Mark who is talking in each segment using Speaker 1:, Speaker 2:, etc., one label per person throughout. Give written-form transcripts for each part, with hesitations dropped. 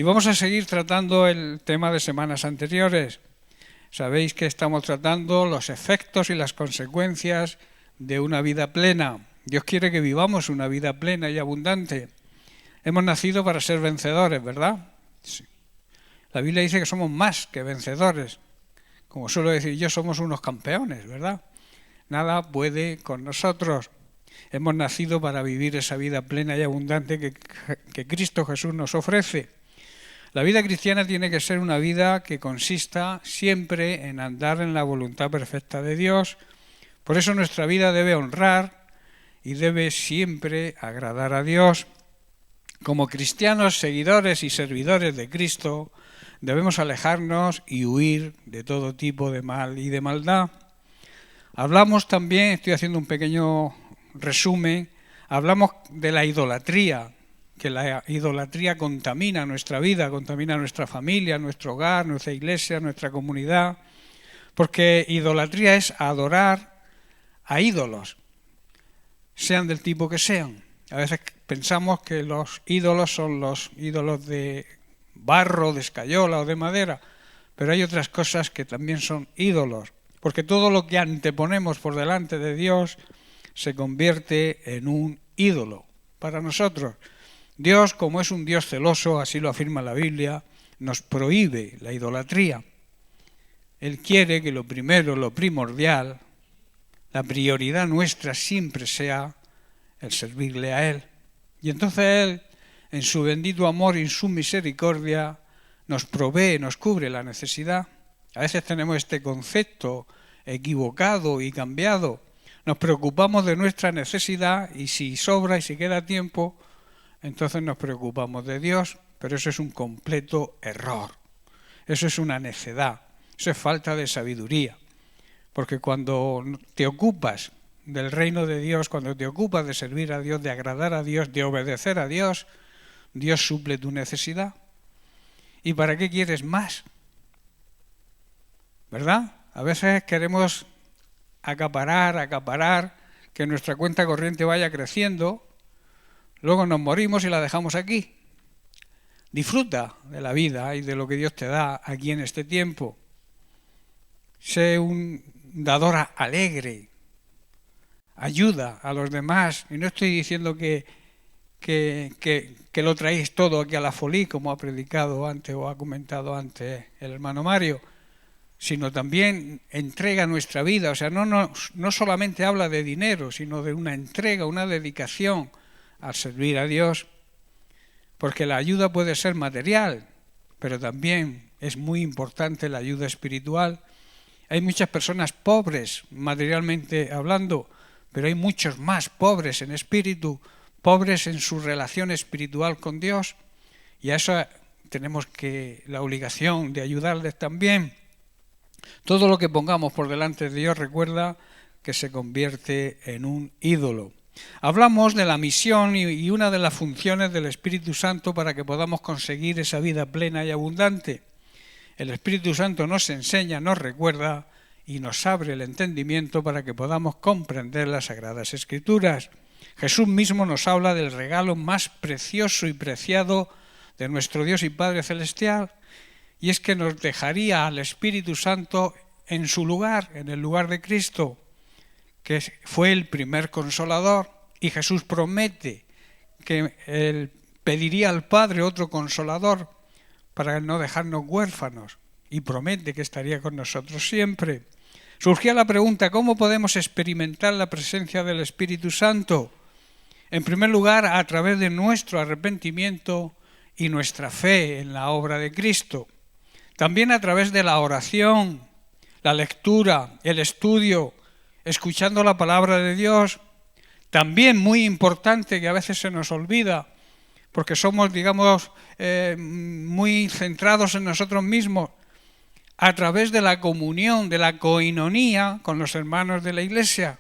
Speaker 1: vamos a seguir tratando el tema de semanas anteriores. Sabéis que estamos tratando los efectos y las consecuencias de una vida plena. Dios quiere que vivamos una vida plena y abundante. Hemos nacido para ser vencedores, ¿verdad? Sí. La Biblia dice que somos más que vencedores. Como suelo decir yo, somos unos campeones, ¿verdad? Nada puede con nosotros. Hemos nacido para vivir esa vida plena y abundante que Cristo Jesús nos ofrece. La vida cristiana tiene que ser una vida que consista siempre en andar en la voluntad perfecta de Dios. Por eso nuestra vida debe honrar y debe siempre agradar a Dios. Como cristianos, seguidores y servidores de Cristo, debemos alejarnos y huir de todo tipo de mal y de maldad. Hablamos también, estoy haciendo un pequeño resumen, hablamos de la idolatría, que la idolatría contamina nuestra vida, contamina nuestra familia, nuestro hogar, nuestra iglesia, nuestra comunidad, porque idolatría es adorar a ídolos, sean del tipo que sean. A veces pensamos que los ídolos son los ídolos de barro, de escayola o de madera, pero hay otras cosas que también son ídolos, porque todo lo que anteponemos por delante de Dios se convierte en un ídolo para nosotros. Dios, como es un Dios celoso, así lo afirma la Biblia, nos prohíbe la idolatría. Él quiere que lo primero, lo primordial, la prioridad nuestra siempre sea el servirle a Él. Y entonces Él, en su bendito amor y en su misericordia, nos provee, nos cubre la necesidad. A veces tenemos este concepto equivocado y cambiado. Nos preocupamos de nuestra necesidad y si sobra y si queda tiempo, entonces nos preocupamos de Dios, pero eso es un completo error. Eso es una necedad, eso es falta de sabiduría. Porque cuando te ocupas del reino de Dios, cuando te ocupas de servir a Dios, de agradar a Dios, de obedecer a Dios, Dios suple tu necesidad. ¿Y para qué quieres más? ¿Verdad? A veces queremos acaparar, que nuestra cuenta corriente vaya creciendo. Luego nos morimos y la dejamos aquí. Disfruta de la vida y de lo que Dios te da aquí en este tiempo. Sé un dador alegre. Ayuda a los demás. Y no estoy diciendo que lo traéis todo aquí a la folí, como ha predicado antes o ha comentado antes el hermano Mario, sino también entrega nuestra vida. O sea, no solamente habla de dinero, sino de una entrega, una dedicación al servir a Dios, porque la ayuda puede ser material, pero también es muy importante la ayuda espiritual. Hay muchas personas pobres materialmente hablando, pero hay muchos más pobres en espíritu, pobres en su relación espiritual con Dios, y a eso tenemos la obligación de ayudarles también. Todo lo que pongamos por delante de Dios, recuerda que se convierte en un ídolo. Hablamos de la misión y una de las funciones del Espíritu Santo para que podamos conseguir esa vida plena y abundante. El Espíritu Santo nos enseña, nos recuerda y nos abre el entendimiento para que podamos comprender las Sagradas Escrituras. Jesús mismo nos habla del regalo más precioso y preciado de nuestro Dios y Padre Celestial, y es que nos dejaría al Espíritu Santo en su lugar, en el lugar de Cristo, que fue el primer consolador, y Jesús promete que Él pediría al Padre otro consolador para no dejarnos huérfanos, y promete que estaría con nosotros siempre. Surgía la pregunta, ¿cómo podemos experimentar la presencia del Espíritu Santo? En primer lugar, a través de nuestro arrepentimiento y nuestra fe en la obra de Cristo. También a través de la oración, la lectura, el estudio, escuchando la palabra de Dios. También muy importante, que a veces se nos olvida, porque somos, muy centrados en nosotros mismos, a través de la comunión, de la coinonía con los hermanos de la Iglesia.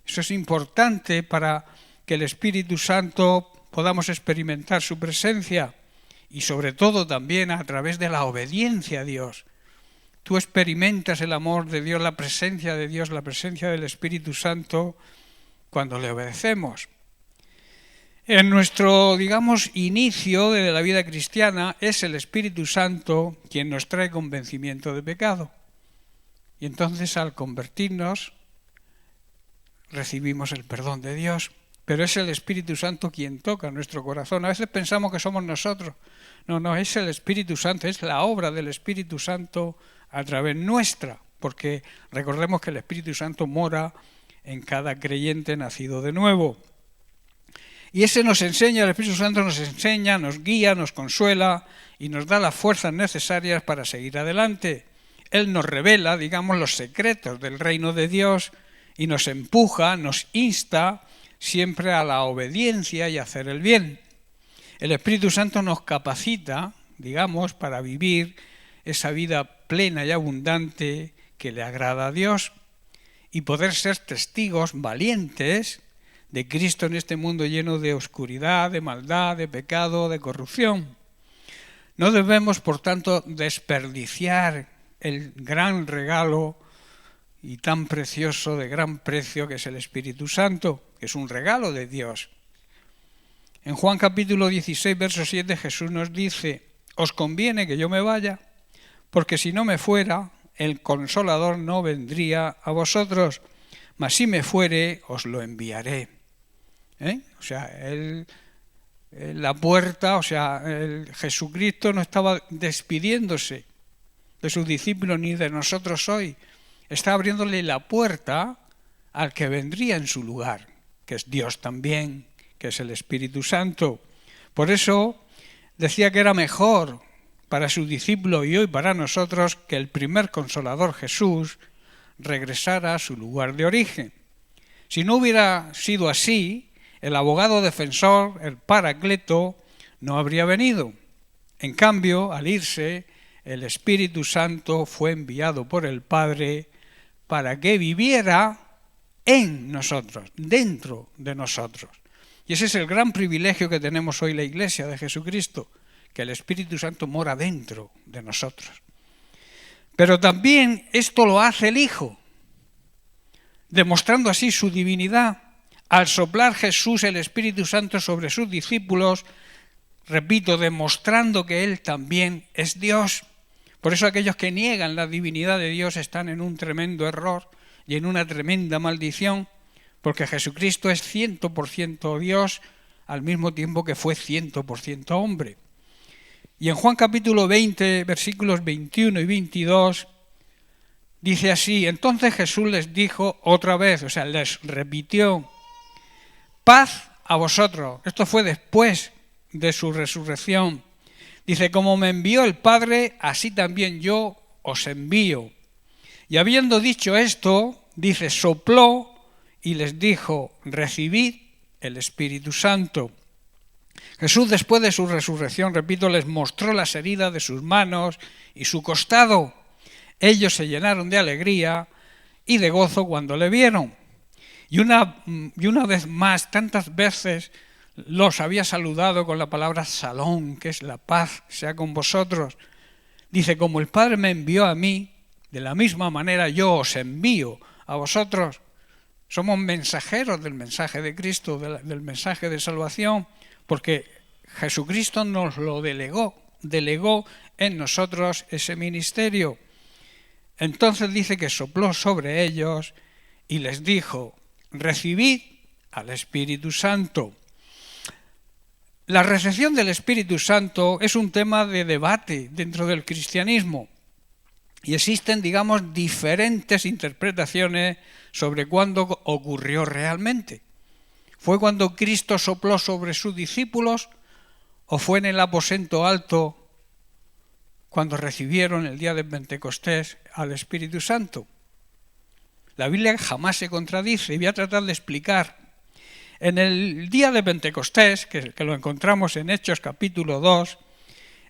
Speaker 1: Eso es importante para que el Espíritu Santo podamos experimentar su presencia, y sobre todo también a través de la obediencia a Dios. Tú experimentas el amor de Dios, la presencia de Dios, la presencia del Espíritu Santo cuando le obedecemos. En nuestro, digamos, inicio de la vida cristiana es el Espíritu Santo quien nos trae convencimiento de pecado. Y entonces al convertirnos recibimos el perdón de Dios. Pero es el Espíritu Santo quien toca nuestro corazón. A veces pensamos que somos nosotros. No, es el Espíritu Santo, es la obra del Espíritu Santo a través nuestra. Porque recordemos que el Espíritu Santo mora en cada creyente nacido de nuevo. Y ese nos enseña, el Espíritu Santo nos enseña, nos guía, nos consuela y nos da las fuerzas necesarias para seguir adelante. Él nos revela, digamos, los secretos del reino de Dios y nos empuja, nos insta siempre a la obediencia y a hacer el bien. El Espíritu Santo nos capacita, digamos, para vivir esa vida plena y abundante que le agrada a Dios y poder ser testigos valientes de Cristo en este mundo lleno de oscuridad, de maldad, de pecado, de corrupción. No debemos, por tanto, desperdiciar el gran regalo y tan precioso, de gran precio, que es el Espíritu Santo, que es un regalo de Dios. En Juan capítulo 16, verso 7, Jesús nos dice: «Os conviene que yo me vaya, porque si no me fuera, el Consolador no vendría a vosotros, mas si me fuere, os lo enviaré». O sea, la puerta, Jesucristo no estaba despidiéndose de sus discípulos ni de nosotros hoy. Está abriéndole la puerta al que vendría en su lugar, que es Dios también, que es el Espíritu Santo. Por eso decía que era mejor para sus discípulos y hoy para nosotros que el primer Consolador, Jesús, regresara a su lugar de origen. Si no hubiera sido así, el abogado defensor, el Paracleto, no habría venido. En cambio, al irse, el Espíritu Santo fue enviado por el Padre para que viviera en nosotros, dentro de nosotros. Y ese es el gran privilegio que tenemos hoy la Iglesia de Jesucristo, que el Espíritu Santo mora dentro de nosotros. Pero también esto lo hace el Hijo, demostrando así su divinidad. Al soplar Jesús el Espíritu Santo sobre sus discípulos, repito, demostrando que Él también es Dios. Por eso aquellos que niegan la divinidad de Dios están en un tremendo error y en una tremenda maldición, porque Jesucristo es 100% Dios al mismo tiempo que fue 100% hombre. Y en Juan capítulo 20, versículos 21 y 22, dice así: entonces Jesús les dijo otra vez, les repitió: paz a vosotros. Esto fue después de su resurrección. Dice: como me envió el Padre, así también yo os envío. Y habiendo dicho esto, dice, sopló y les dijo: recibid el Espíritu Santo. Jesús, después de su resurrección, repito, les mostró las heridas de sus manos y su costado. Ellos se llenaron de alegría y de gozo cuando le vieron. Y una vez más, tantas veces los había saludado con la palabra salón, que es la paz, sea con vosotros. Dice: como el Padre me envió a mí, de la misma manera yo os envío a vosotros. Somos mensajeros del mensaje de Cristo, del mensaje de salvación, porque Jesucristo nos lo delegó en nosotros ese ministerio. Entonces dice que sopló sobre ellos y les dijo: recibid al Espíritu Santo. La recepción del Espíritu Santo es un tema de debate dentro del cristianismo y existen, digamos, diferentes interpretaciones sobre cuándo ocurrió realmente. ¿Fue cuando Cristo sopló sobre sus discípulos o fue en el aposento alto cuando recibieron el día de Pentecostés al Espíritu Santo? La Biblia jamás se contradice y voy a tratar de explicar. En el día de Pentecostés, que lo encontramos en Hechos capítulo 2,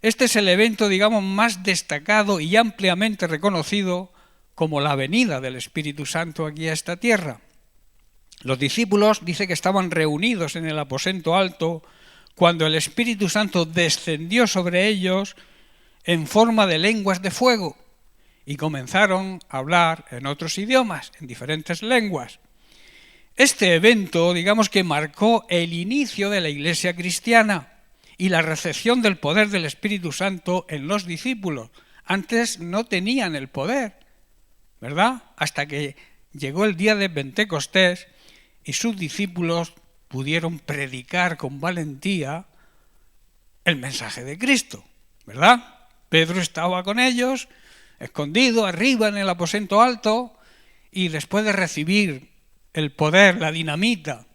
Speaker 1: este es el evento, digamos, más destacado y ampliamente reconocido como la venida del Espíritu Santo aquí a esta tierra. Los discípulos dice que estaban reunidos en el aposento alto cuando el Espíritu Santo descendió sobre ellos en forma de lenguas de fuego y comenzaron a hablar en otros idiomas, en diferentes lenguas. Este evento, digamos que marcó el inicio de la Iglesia cristiana y la recepción del poder del Espíritu Santo en los discípulos. Antes no tenían el poder, ¿verdad? Hasta que llegó el día de Pentecostés y sus discípulos pudieron predicar con valentía el mensaje de Cristo, ¿verdad? Pedro estaba con ellos, escondido arriba en el aposento alto, y después de recibir el poder, la dinamita,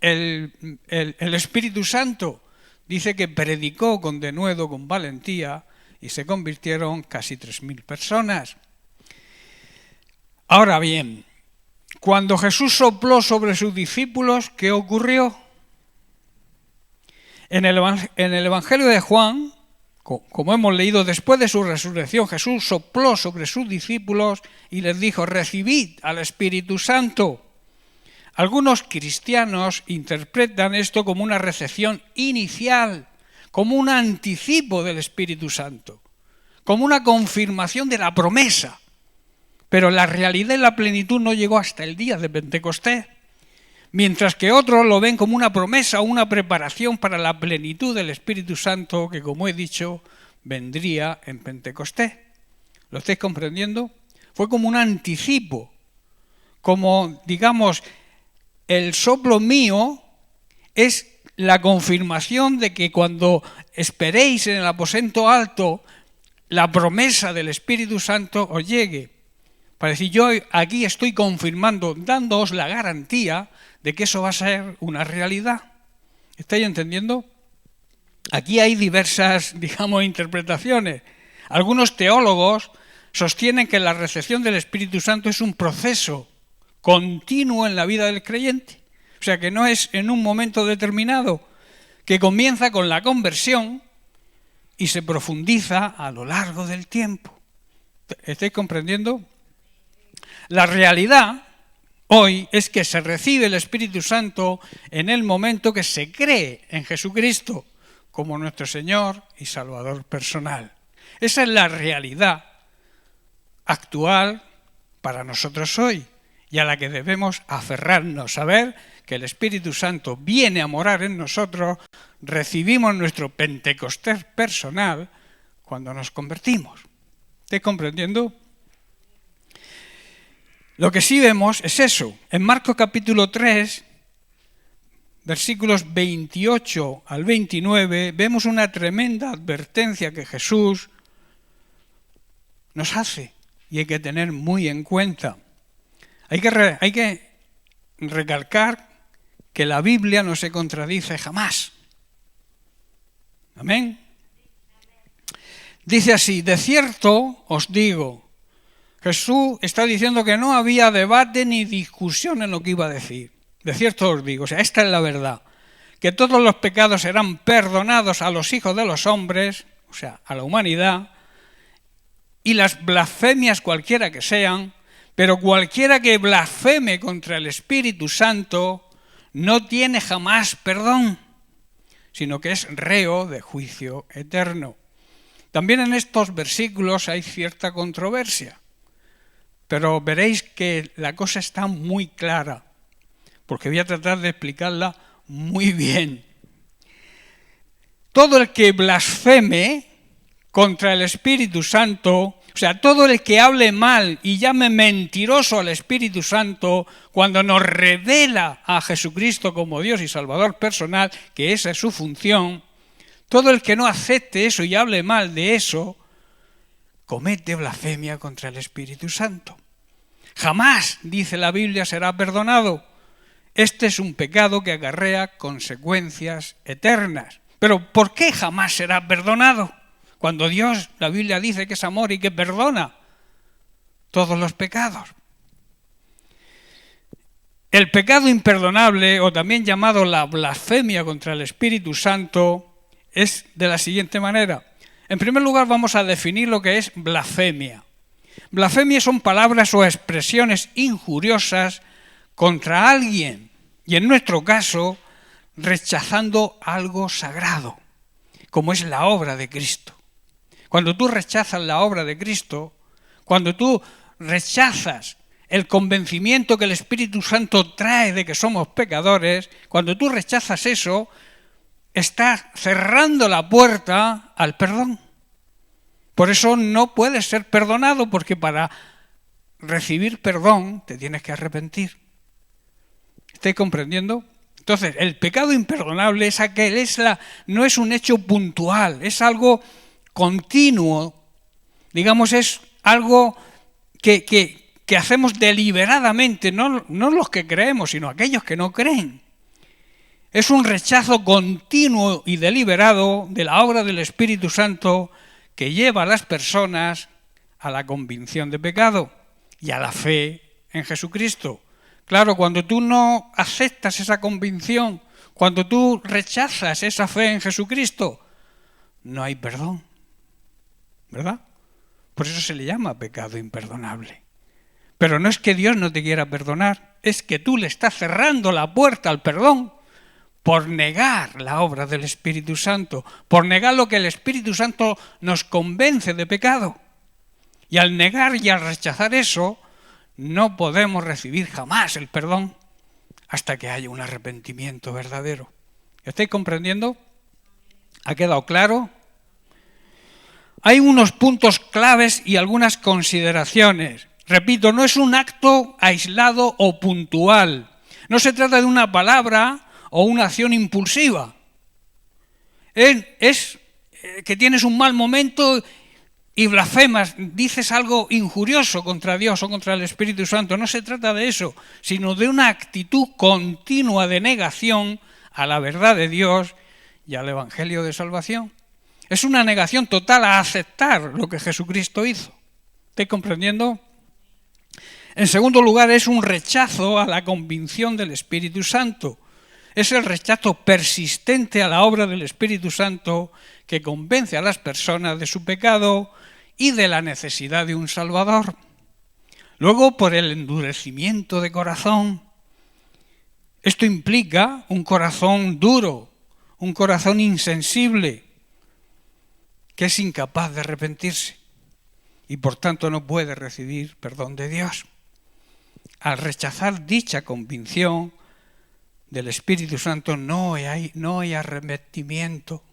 Speaker 1: el Espíritu Santo, dice que predicó con denuedo, con valentía, y se convirtieron casi 3.000 personas. Ahora bien, cuando Jesús sopló sobre sus discípulos, ¿qué ocurrió? En el Evangelio de Juan, como hemos leído, después de su resurrección, Jesús sopló sobre sus discípulos y les dijo: recibid al Espíritu Santo. Algunos cristianos interpretan esto como una recepción inicial, como un anticipo del Espíritu Santo, como una confirmación de la promesa. Pero la realidad y la plenitud no llegó hasta el día de Pentecostés, mientras que otros lo ven como una promesa o una preparación para la plenitud del Espíritu Santo que, como he dicho, vendría en Pentecostés. ¿Lo estáis comprendiendo? Fue como un anticipo, como, digamos, el soplo mío es la confirmación de que cuando esperéis en el aposento alto la promesa del Espíritu Santo os llegue. Para decir, yo aquí estoy confirmando, dándoos la garantía de que eso va a ser una realidad. ¿Estáis entendiendo? Aquí hay diversas, digamos, interpretaciones. Algunos teólogos sostienen que la recepción del Espíritu Santo es un proceso continuo en la vida del creyente. O sea, que no es en un momento determinado, que comienza con la conversión y se profundiza a lo largo del tiempo. ¿Estáis comprendiendo? La realidad hoy es que se recibe el Espíritu Santo en el momento que se cree en Jesucristo como nuestro Señor y Salvador personal. Esa es la realidad actual para nosotros hoy y a la que debemos aferrarnos, saber que el Espíritu Santo viene a morar en nosotros, recibimos nuestro Pentecostés personal cuando nos convertimos. ¿Estáis comprendiendo? Lo que sí vemos es eso. En Marcos capítulo 3, versículos 28 al 29, vemos una tremenda advertencia que Jesús nos hace y hay que tener muy en cuenta. Hay que recalcar que la Biblia no se contradice jamás. Amén. Dice así: de cierto os digo. Jesús está diciendo que no había debate ni discusión en lo que iba a decir. De cierto os digo, o sea, esta es la verdad, que todos los pecados serán perdonados a los hijos de los hombres, o sea, a la humanidad, y las blasfemias cualquiera que sean, pero cualquiera que blasfeme contra el Espíritu Santo no tiene jamás perdón, sino que es reo de juicio eterno. También en estos versículos hay cierta controversia, pero veréis que la cosa está muy clara, porque voy a tratar de explicarla muy bien. Todo el que blasfeme contra el Espíritu Santo, o sea, todo el que hable mal y llame mentiroso al Espíritu Santo cuando nos revela a Jesucristo como Dios y Salvador personal, que esa es su función, todo el que no acepte eso y hable mal de eso, comete blasfemia contra el Espíritu Santo. Jamás, dice la Biblia, será perdonado. Este es un pecado que acarrea consecuencias eternas. Pero ¿por qué jamás será perdonado? Cuando Dios, la Biblia dice que es amor y que perdona todos los pecados. El pecado imperdonable, o también llamado la blasfemia contra el Espíritu Santo, es de la siguiente manera. En primer lugar, vamos a definir lo que es blasfemia. Blasfemia son palabras o expresiones injuriosas contra alguien, y en nuestro caso, rechazando algo sagrado, como es la obra de Cristo. Cuando tú rechazas la obra de Cristo, cuando tú rechazas el convencimiento que el Espíritu Santo trae de que somos pecadores, cuando tú rechazas eso, estás cerrando la puerta al perdón. Por eso no puedes ser perdonado, porque para recibir perdón te tienes que arrepentir. ¿Estáis comprendiendo? Entonces, el pecado imperdonable es aquel, no es un hecho puntual, es algo continuo, digamos, es algo que hacemos deliberadamente, no los que creemos, sino aquellos que no creen. Es un rechazo continuo y deliberado de la obra del Espíritu Santo que lleva a las personas a la convicción de pecado y a la fe en Jesucristo. Claro, cuando tú no aceptas esa convicción, cuando tú rechazas esa fe en Jesucristo, no hay perdón, ¿verdad? Por eso se le llama pecado imperdonable. Pero no es que Dios no te quiera perdonar, es que tú le estás cerrando la puerta al perdón por negar la obra del Espíritu Santo, por negar lo que el Espíritu Santo nos convence de pecado. Y al negar y al rechazar eso, no podemos recibir jamás el perdón hasta que haya un arrepentimiento verdadero. ¿Estáis comprendiendo? ¿Ha quedado claro? Hay unos puntos claves y algunas consideraciones. Repito, no es un acto aislado o puntual. No se trata de una palabra o una acción impulsiva. Es que tienes un mal momento y blasfemas, dices algo injurioso contra Dios o contra el Espíritu Santo. No se trata de eso, sino de una actitud continua de negación a la verdad de Dios y al Evangelio de salvación. Es una negación total a aceptar lo que Jesucristo hizo. ¿Estáis comprendiendo? En segundo lugar, es un rechazo a la convicción del Espíritu Santo. Es el rechazo persistente a la obra del Espíritu Santo que convence a las personas de su pecado y de la necesidad de un Salvador. Luego, por el endurecimiento de corazón. Esto implica un corazón duro, un corazón insensible, que es incapaz de arrepentirse y por tanto no puede recibir perdón de Dios. Al rechazar dicha convicción del Espíritu Santo no hay arrepentimiento.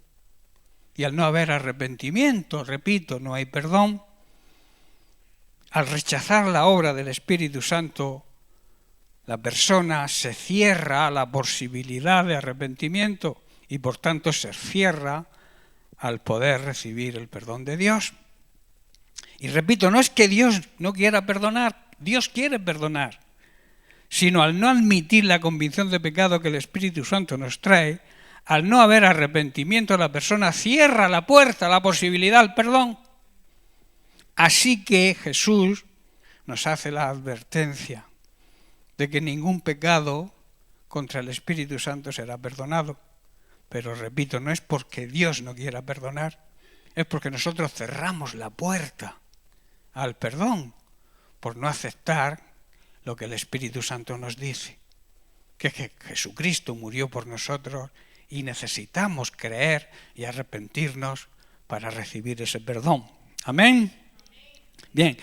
Speaker 1: Y al no haber arrepentimiento, repito, no hay perdón. Al rechazar la obra del Espíritu Santo, la persona se cierra a la posibilidad de arrepentimiento y por tanto se cierra al poder recibir el perdón de Dios. Y repito, no es que Dios no quiera perdonar, Dios quiere perdonar, sino al no admitir la convicción de pecado que el Espíritu Santo nos trae, al no haber arrepentimiento, la persona cierra la puerta a la posibilidad del perdón. Así que Jesús nos hace la advertencia de que ningún pecado contra el Espíritu Santo será perdonado. Pero repito, no es porque Dios no quiera perdonar, es porque nosotros cerramos la puerta al perdón por no aceptar lo que el Espíritu Santo nos dice, que Jesucristo murió por nosotros y necesitamos creer y arrepentirnos para recibir ese perdón. ¿Amén? Bien,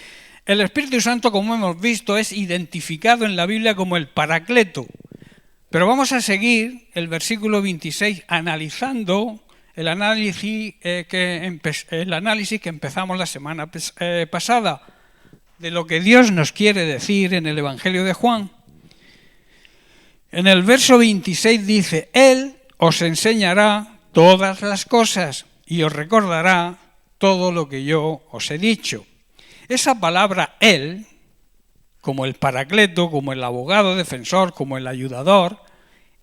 Speaker 1: el Espíritu Santo, como hemos visto, es identificado en la Biblia como el Paracleto. Pero vamos a seguir el versículo 26 analizando el análisis que empezamos la semana pasada de lo que Dios nos quiere decir en el Evangelio de Juan. En el verso 26 dice: Él os enseñará todas las cosas y os recordará todo lo que yo os he dicho. Esa palabra Él, como el Paracleto, como el abogado defensor, como el ayudador,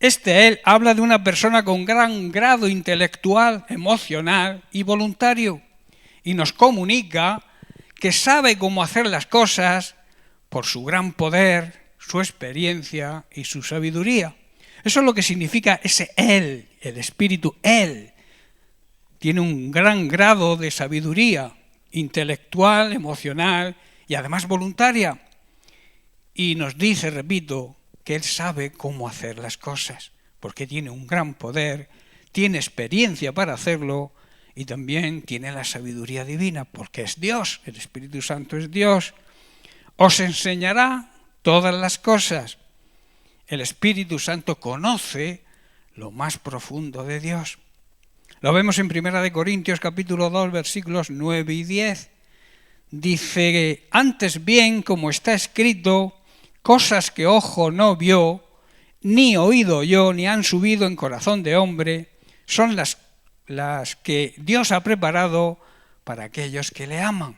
Speaker 1: Él habla de una persona con gran grado intelectual, emocional y voluntario, y nos comunica que sabe cómo hacer las cosas por su gran poder, su experiencia y su sabiduría. Eso es lo que significa ese Él, el Espíritu. Él tiene un gran grado de sabiduría intelectual, emocional y además voluntaria. Y nos dice, repito, que Él sabe cómo hacer las cosas, porque tiene un gran poder, tiene experiencia para hacerlo y también tiene la sabiduría divina, porque es Dios, el Espíritu Santo es Dios. Os enseñará todas las cosas. El Espíritu Santo conoce lo más profundo de Dios. Lo vemos en 1 Corintios capítulo 2, versículos 9 y 10. Dice, antes bien, como está escrito, cosas que ojo no vio, ni oído yo, ni han subido en corazón de hombre, son las que Dios ha preparado para aquellos que le aman.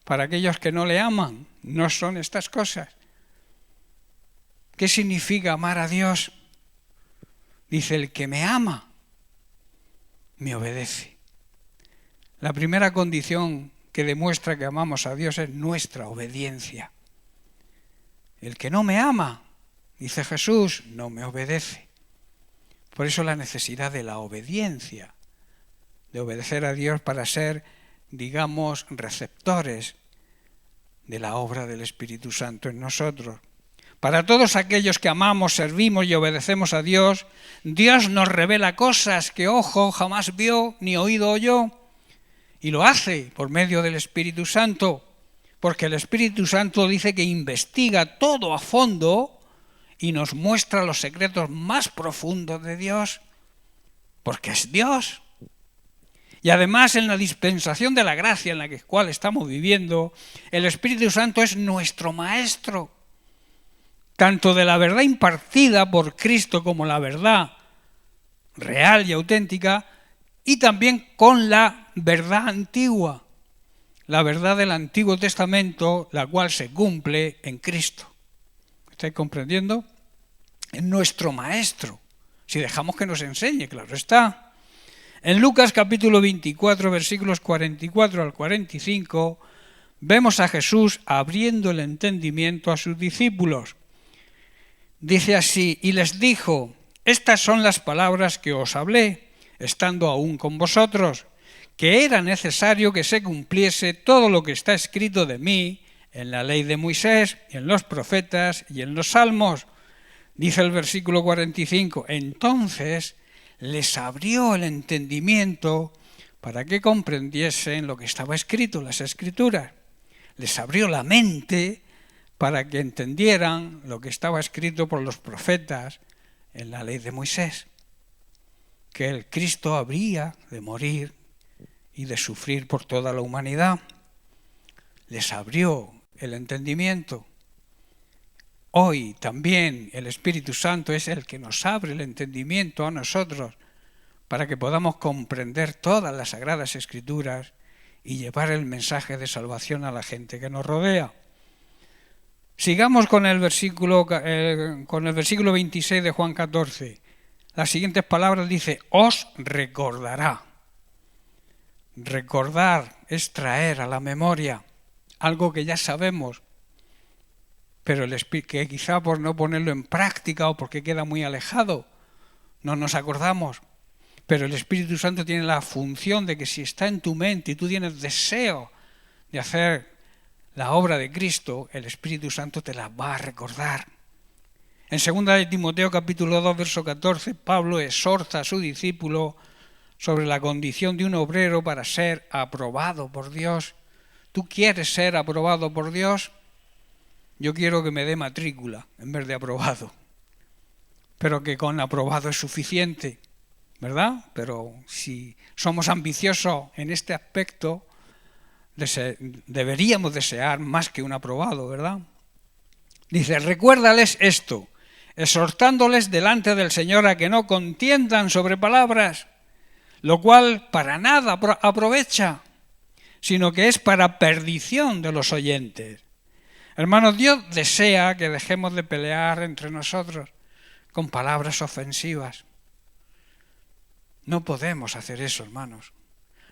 Speaker 1: Para aquellos que no le aman, no son estas cosas. ¿Qué significa amar a Dios? Dice, el que me ama, me obedece. La primera condición que demuestra que amamos a Dios es nuestra obediencia. El que no me ama, dice Jesús, no me obedece. Por eso la necesidad de la obediencia, de obedecer a Dios para ser, digamos, receptores de la obra del Espíritu Santo en nosotros. Para todos aquellos que amamos, servimos y obedecemos a Dios, Dios nos revela cosas que ojo jamás vio ni oído oyó, y lo hace por medio del Espíritu Santo, porque el Espíritu Santo dice que investiga todo a fondo y nos muestra los secretos más profundos de Dios, porque es Dios. Y además en la dispensación de la gracia en la cual estamos viviendo, el Espíritu Santo es nuestro maestro, tanto de la verdad impartida por Cristo como la verdad real y auténtica, y también con la verdad antigua, la verdad del Antiguo Testamento, la cual se cumple en Cristo. ¿Estáis comprendiendo? Es nuestro maestro, si dejamos que nos enseñe, claro está. En Lucas capítulo 24, versículos 44 al 45, vemos a Jesús abriendo el entendimiento a sus discípulos. Dice así, y les dijo, estas son las palabras que os hablé, estando aún con vosotros, que era necesario que se cumpliese todo lo que está escrito de mí en la ley de Moisés, en los profetas y en los salmos. Dice el versículo 45, entonces les abrió el entendimiento para que comprendiesen lo que estaba escrito, las Escrituras. Les abrió la mente para que entendieran lo que estaba escrito por los profetas en la ley de Moisés, que el Cristo habría de morir y de sufrir por toda la humanidad. Les abrió el entendimiento. Hoy también el Espíritu Santo es el que nos abre el entendimiento a nosotros para que podamos comprender todas las Sagradas Escrituras y llevar el mensaje de salvación a la gente que nos rodea. Sigamos con el versículo 26 de Juan 14. Las siguientes palabras dice, os recordará. Recordar es traer a la memoria algo que ya sabemos, pero que quizá por no ponerlo en práctica o porque queda muy alejado, no nos acordamos. Pero el Espíritu Santo tiene la función de que si está en tu mente y tú tienes deseo de hacer la obra de Cristo, el Espíritu Santo te la va a recordar. En 2 de Timoteo capítulo 2, verso 14, Pablo exhorta a su discípulo sobre la condición de un obrero para ser aprobado por Dios. ¿Tú quieres ser aprobado por Dios? Yo quiero que me dé matrícula en vez de aprobado. Pero que con aprobado es suficiente, ¿verdad? Pero si somos ambiciosos en este aspecto, deberíamos desear más que un aprobado, ¿verdad? Dice, recuérdales esto, exhortándoles delante del Señor a que no contiendan sobre palabras, lo cual para nada aprovecha, sino que es para perdición de los oyentes. Hermanos, Dios desea que dejemos de pelear entre nosotros con palabras ofensivas. No podemos hacer eso, hermanos.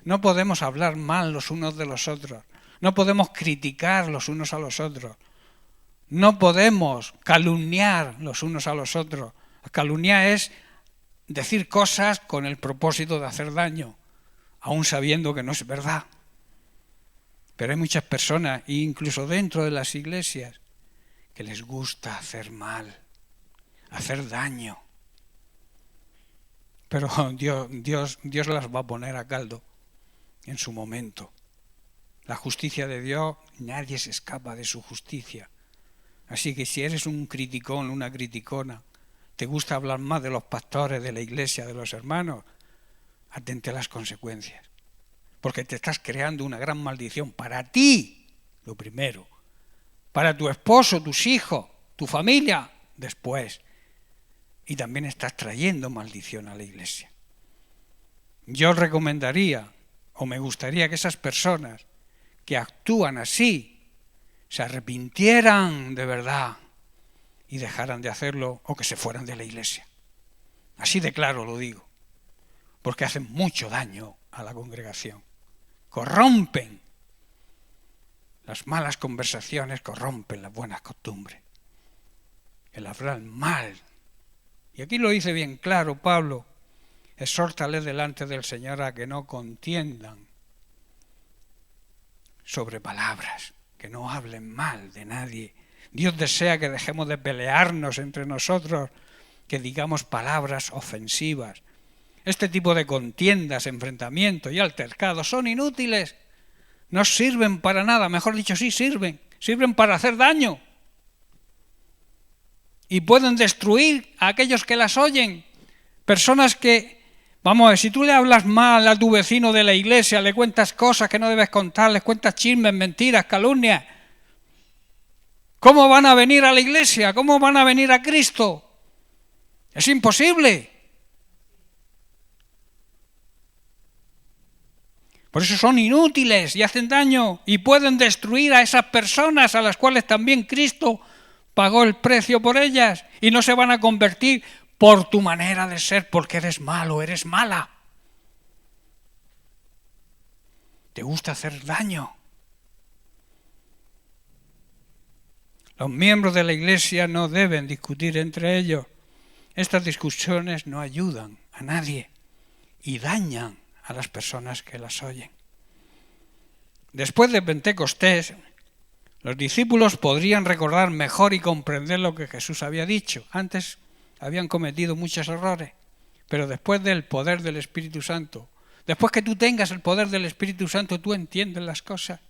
Speaker 1: No podemos hablar mal los unos de los otros. No podemos criticar los unos a los otros. No podemos calumniar los unos a los otros. Calumniar es decir cosas con el propósito de hacer daño, aun sabiendo que no es verdad. Pero hay muchas personas, incluso dentro de las iglesias, que les gusta hacer mal, hacer daño. Pero Dios las va a poner a caldo en su momento. La justicia de Dios, nadie se escapa de su justicia. Así que si eres un criticón, una criticona, te gusta hablar más de los pastores, de la iglesia, de los hermanos, atente a las consecuencias. Porque te estás creando una gran maldición para ti, lo primero. Para tu esposo, tus hijos, tu familia, después. Y también estás trayendo maldición a la iglesia. Yo recomendaría, o me gustaría que esas personas que actúan así, se arrepintieran de verdad y dejaran de hacerlo o que se fueran de la iglesia. Así de claro lo digo, porque hacen mucho daño a la congregación. Corrompen. Las malas conversaciones corrompen las buenas costumbres. El hablar mal. Y aquí lo dice bien claro Pablo, exhórtales delante del Señor a que no contiendan sobre palabras, que no hablen mal de nadie. Dios desea que dejemos de pelearnos entre nosotros, que digamos palabras ofensivas. Este tipo de contiendas, enfrentamientos y altercados son inútiles. No sirven para nada, mejor dicho, sí sirven. Sirven para hacer daño. Y pueden destruir a aquellos que las oyen. Personas que, vamos a ver, si tú le hablas mal a tu vecino de la iglesia, le cuentas cosas que no debes contar, les cuentas chismes, mentiras, calumnias, ¿cómo van a venir a la iglesia? ¿Cómo van a venir a Cristo? Es imposible. Por eso son inútiles y hacen daño y pueden destruir a esas personas a las cuales también Cristo pagó el precio por ellas y no se van a convertir por tu manera de ser, porque eres malo, eres mala. Te gusta hacer daño. Los miembros de la iglesia no deben discutir entre ellos. Estas discusiones no ayudan a nadie y dañan a las personas que las oyen. Después de Pentecostés, los discípulos podrían recordar mejor y comprender lo que Jesús había dicho. Antes habían cometido muchos errores, pero después del poder del Espíritu Santo, después que tú tengas el poder del Espíritu Santo, tú entiendes las cosas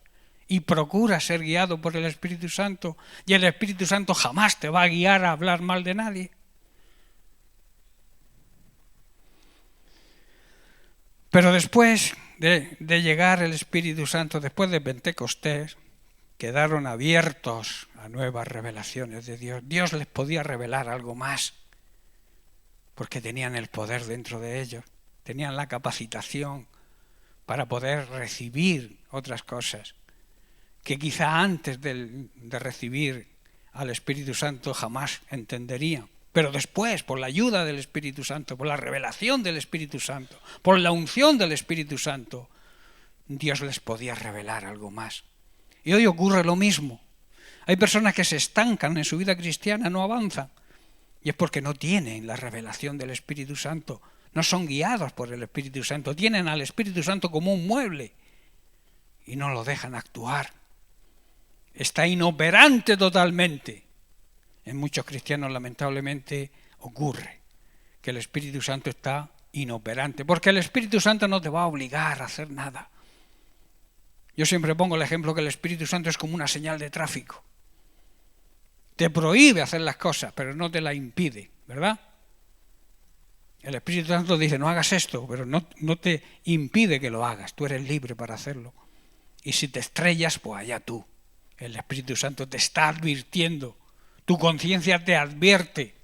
Speaker 1: y procuras ser guiado por el Espíritu Santo, y el Espíritu Santo jamás te va a guiar a hablar mal de nadie. Pero después de llegar el Espíritu Santo, después de Pentecostés, quedaron abiertos a nuevas revelaciones de Dios. Dios les podía revelar algo más, porque tenían el poder dentro de ellos, tenían la capacitación para poder recibir otras cosas, que quizá antes de recibir al Espíritu Santo jamás entenderían. Pero después, por la ayuda del Espíritu Santo, por la revelación del Espíritu Santo, por la unción del Espíritu Santo, Dios les podía revelar algo más. Y hoy ocurre lo mismo. Hay personas que se estancan en su vida cristiana, no avanzan. Y es porque no tienen la revelación del Espíritu Santo. No son guiados por el Espíritu Santo. Tienen al Espíritu Santo como un mueble y no lo dejan actuar. Está inoperante totalmente. En muchos cristianos, lamentablemente, ocurre que el Espíritu Santo está inoperante, porque el Espíritu Santo no te va a obligar a hacer nada. Yo siempre pongo el ejemplo que el Espíritu Santo es como una señal de tráfico. Te prohíbe hacer las cosas, pero no te la impide, ¿verdad? El Espíritu Santo dice, no hagas esto, pero no te impide que lo hagas. Tú eres libre para hacerlo. Y si te estrellas, pues allá tú. El Espíritu Santo te está advirtiendo. Tu conciencia te advierte.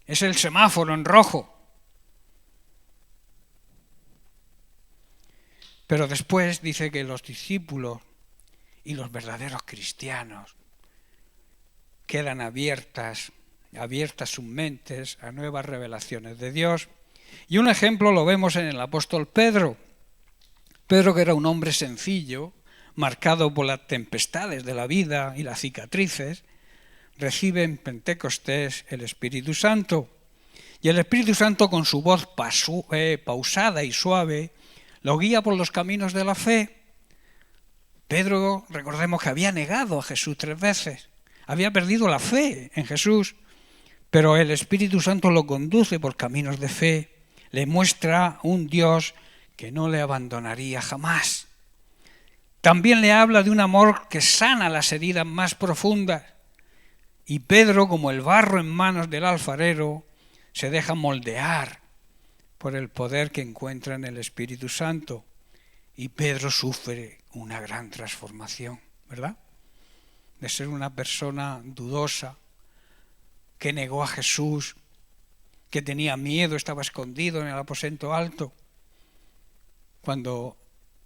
Speaker 1: Es el semáforo en rojo. Pero después dice que los discípulos y los verdaderos cristianos quedan abiertas sus mentes a nuevas revelaciones de Dios. Y un ejemplo lo vemos en el apóstol Pedro. Pedro, que era un hombre sencillo, marcado por las tempestades de la vida y las cicatrices, recibe en Pentecostés el Espíritu Santo. Y el Espíritu Santo, con su voz pausada y suave, lo guía por los caminos de la fe. Pedro, recordemos que había negado a Jesús 3 veces. Había perdido la fe en Jesús, pero el Espíritu Santo lo conduce por caminos de fe. Le muestra un Dios que no le abandonaría jamás. También le habla de un amor que sana las heridas más profundas. Y Pedro, como el barro en manos del alfarero, se deja moldear por el poder que encuentra en el Espíritu Santo. Y Pedro sufre una gran transformación, ¿verdad? De ser una persona dudosa, que negó a Jesús, que tenía miedo, estaba escondido en el aposento alto. Cuando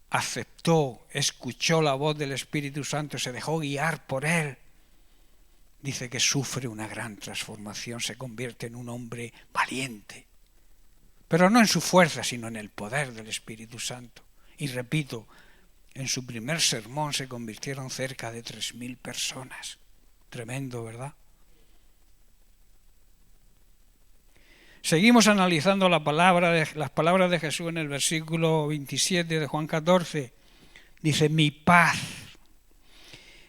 Speaker 1: aceptó, escuchó la voz del Espíritu Santo, se dejó guiar por él, dice que sufre una gran transformación, se convierte en un hombre valiente, pero no en su fuerza, sino en el poder del Espíritu Santo. Y repito, en su primer sermón se convirtieron cerca de 3.000 personas. Tremendo, ¿verdad? Seguimos analizando las palabras de Jesús en el versículo 27 de Juan 14. Dice, mi paz.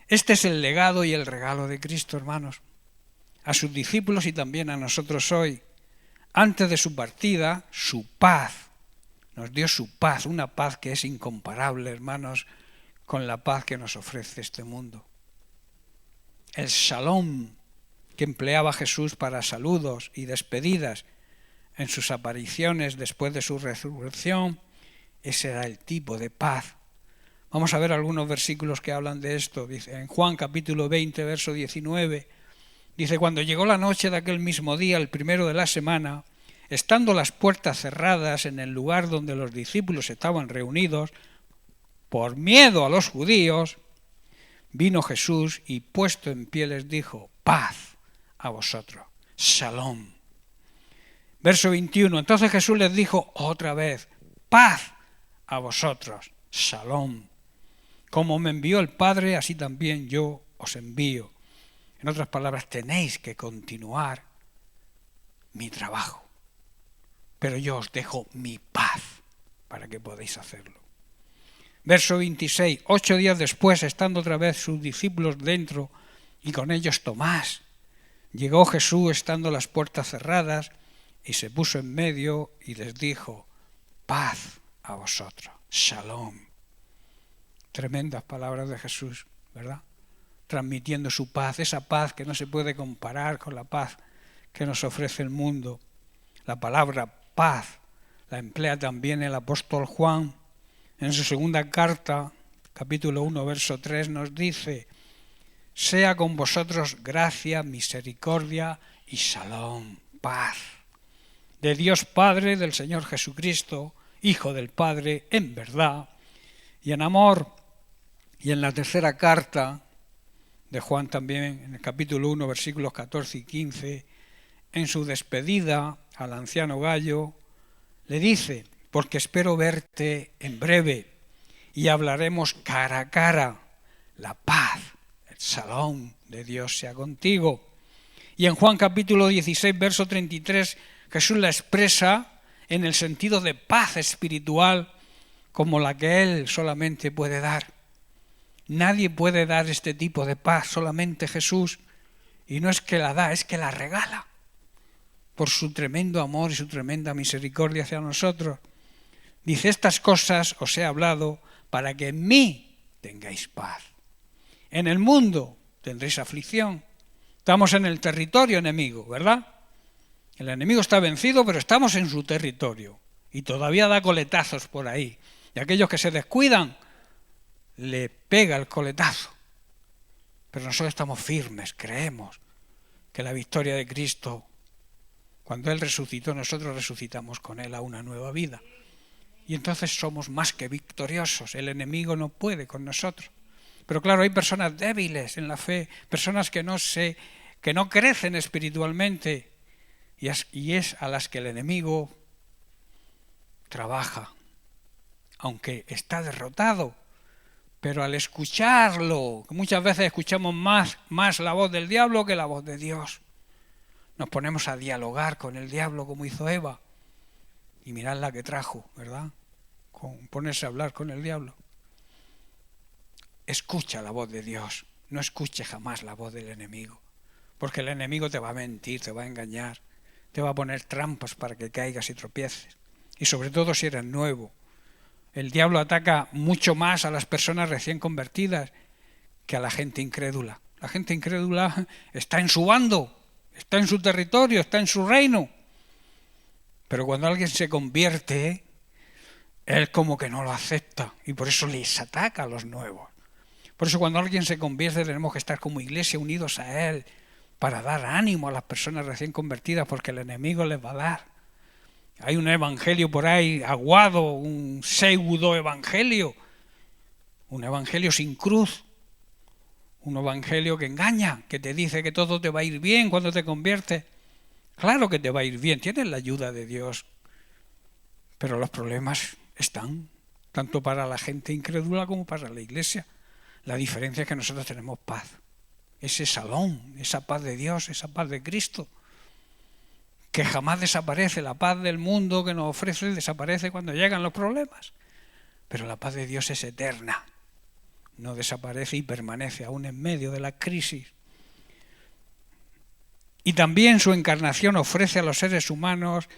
Speaker 1: Este es el legado y el regalo de Cristo, hermanos, a sus discípulos y también a nosotros hoy. Antes de su partida, su paz. Nos dio su paz, una paz que es incomparable, hermanos, con la paz que nos ofrece este mundo. El shalom que empleaba Jesús para saludos y despedidas en sus apariciones después de su resurrección, ese era el tipo de paz. Vamos a ver algunos versículos que hablan de esto. Dice, en Juan capítulo 20, verso 19, dice, cuando llegó la noche de aquel mismo día, el primero de la semana, estando las puertas cerradas en el lugar donde los discípulos estaban reunidos, por miedo a los judíos, vino Jesús y puesto en pie les dijo, paz a vosotros, shalom. Verso 21, entonces Jesús les dijo otra vez, paz a vosotros, shalom. Como me envió el Padre, así también yo os envío. En otras palabras, tenéis que continuar mi trabajo, pero yo os dejo mi paz para que podáis hacerlo. Verso 26, 8 días después, estando otra vez sus discípulos dentro y con ellos Tomás, llegó Jesús estando las puertas cerradas y se puso en medio y les dijo, paz a vosotros, shalom. Tremendas palabras de Jesús, ¿verdad? Transmitiendo su paz, esa paz que no se puede comparar con la paz que nos ofrece el mundo. La palabra paz la emplea también el apóstol Juan. En su segunda carta, capítulo 1, verso 3, nos dice, sea con vosotros gracia, misericordia y shalom, paz, de Dios Padre, del Señor Jesucristo, Hijo del Padre, en verdad y en amor. Y en la tercera carta de Juan también, en el capítulo 1, versículos 14 y 15, en su despedida al anciano Gallo, le dice, porque espero verte en breve y hablaremos cara a cara, la paz, el shalom de Dios sea contigo. Y en Juan capítulo 16, verso 33, Jesús la expresa en el sentido de paz espiritual como la que Él solamente puede dar. Nadie puede dar este tipo de paz, solamente Jesús. Y no es que la da, es que la regala por su tremendo amor y su tremenda misericordia hacia nosotros. Dice, estas cosas os he hablado para que en mí tengáis paz. En el mundo tendréis aflicción. Estamos en el territorio enemigo, ¿verdad? El enemigo está vencido, pero estamos en su territorio. Y todavía da coletazos por ahí. Y aquellos que se descuidan, le pega el coletazo. Pero nosotros estamos firmes, creemos que la victoria de Cristo, cuando Él resucitó, nosotros resucitamos con Él a una nueva vida. Y entonces somos más que victoriosos. El enemigo no puede con nosotros. Pero claro, hay personas débiles en la fe, personas que no crecen espiritualmente, y es a las que el enemigo trabaja, aunque está derrotado. Pero al escucharlo, muchas veces escuchamos más la voz del diablo que la voz de Dios. Nos ponemos a dialogar con el diablo como hizo Eva. Y mirad la que trajo, ¿verdad? Con ponerse a hablar con el diablo. Escucha la voz de Dios, no escuche jamás la voz del enemigo. Porque el enemigo te va a mentir, te va a engañar, te va a poner trampas para que caigas y tropieces. Y sobre todo si eres nuevo. El diablo ataca mucho más a las personas recién convertidas que a la gente incrédula. La gente incrédula está en su bando, está en su territorio, está en su reino. Pero cuando alguien se convierte, él como que no lo acepta y por eso les ataca a los nuevos. Por eso cuando alguien se convierte tenemos que estar como iglesia unidos a él para dar ánimo a las personas recién convertidas, porque el enemigo les va a dar. Hay un evangelio por ahí aguado, un pseudo evangelio, un evangelio sin cruz, un evangelio que engaña, que te dice que todo te va a ir bien cuando te conviertes. Claro que te va a ir bien, tienes la ayuda de Dios, pero los problemas están tanto para la gente incrédula como para la iglesia. La diferencia es que nosotros tenemos paz, ese salón, esa paz de Dios, esa paz de Cristo, que jamás desaparece. La paz del mundo que nos ofrece desaparece cuando llegan los problemas, pero la paz de Dios es eterna, no desaparece y permanece aún en medio de la crisis. Y también su encarnación ofrece a los seres humanos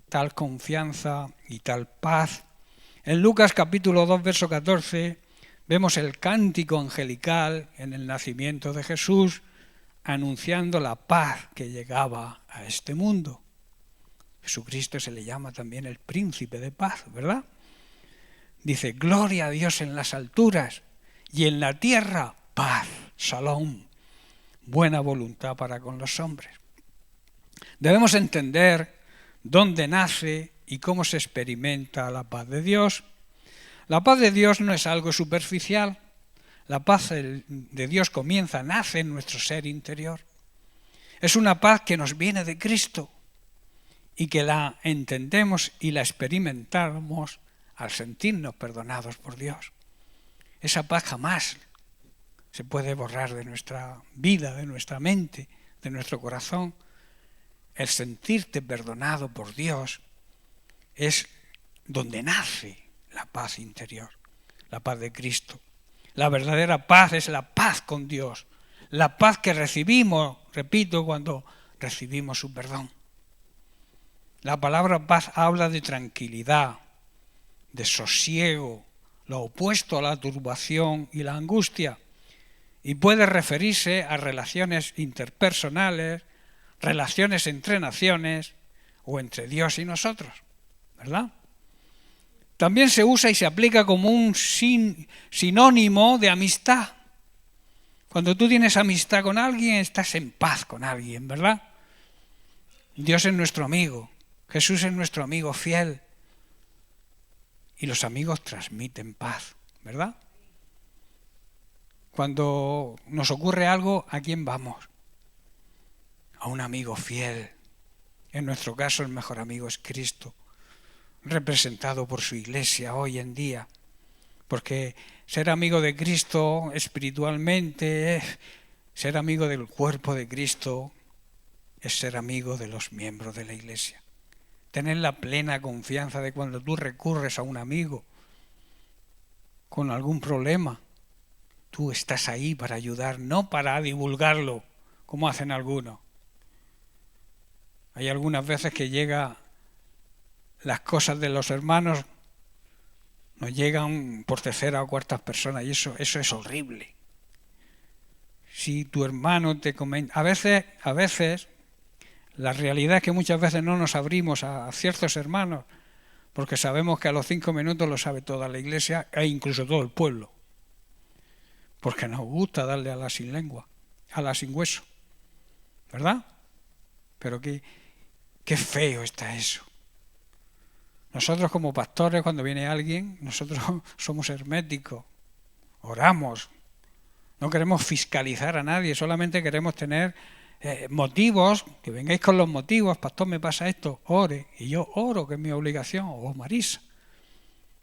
Speaker 1: tal confianza y tal paz. En Lucas capítulo 2, verso 14, vemos el cántico angelical en el nacimiento de Jesús, anunciando la paz que llegaba a este mundo. Jesucristo se le llama también el príncipe de paz, ¿verdad? Dice, gloria a Dios en las alturas y en la tierra paz, shalom, buena voluntad para con los hombres. Debemos entender dónde nace y cómo se experimenta la paz de Dios. La paz de Dios no es algo superficial. La paz de Dios nace en nuestro ser interior. Es una paz que nos viene de Cristo y que la entendemos y la experimentamos al sentirnos perdonados por Dios. Esa paz jamás se puede borrar de nuestra vida, de nuestra mente, de nuestro corazón. El sentirte perdonado por Dios es donde nace la paz interior, la paz de Cristo. La verdadera paz es la paz con Dios, la paz que recibimos, repito, cuando recibimos su perdón. La palabra paz habla de tranquilidad, de sosiego, lo opuesto a la turbación y la angustia, y puede referirse a relaciones interpersonales, relaciones entre naciones o entre Dios y nosotros, ¿verdad? También se usa y se aplica como un sinónimo de amistad. Cuando tú tienes amistad con alguien, estás en paz con alguien, ¿verdad? Dios es nuestro amigo, Jesús es nuestro amigo fiel. Y los amigos transmiten paz, ¿verdad? Cuando nos ocurre algo, ¿a quién vamos? A un amigo fiel. En nuestro caso, el mejor amigo es Cristo, representado por su iglesia hoy en día. Porque ser amigo de Cristo espiritualmente, ser amigo del cuerpo de Cristo, es ser amigo de los miembros de la iglesia. Tener la plena confianza de cuando tú recurres a un amigo con algún problema, tú estás ahí para ayudar, no para divulgarlo, como hacen algunos. Hay algunas veces que llegan las cosas de los hermanos, nos llegan por tercera o cuartas personas y eso es horrible. Si tu hermano te comenta, a veces, la realidad es que muchas veces no nos abrimos a ciertos hermanos porque sabemos que a los 5 minutos lo sabe toda la iglesia e incluso todo el pueblo. Porque nos gusta darle a la sin lengua, a la sin hueso, ¿verdad? Pero qué feo está eso. Nosotros como pastores, cuando viene alguien, nosotros somos herméticos, oramos, no queremos fiscalizar a nadie, solamente queremos tener motivos, que vengáis con los motivos, pastor, me pasa esto, ore, y yo oro, que es mi obligación, o Marisa.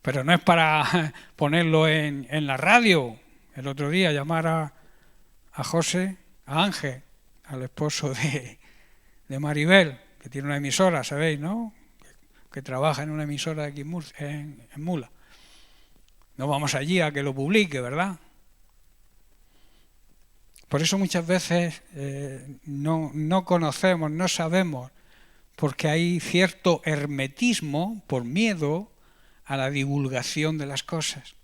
Speaker 1: Pero no es para ponerlo en la radio. El otro día llamar a José, a Ángel, al esposo de Maribel, que tiene una emisora, ¿sabéis, no? Que trabaja en una emisora aquí en Mula. No vamos allí a que lo publique, ¿verdad? Por eso muchas veces no conocemos, no sabemos, porque hay cierto hermetismo por miedo a la divulgación de las cosas.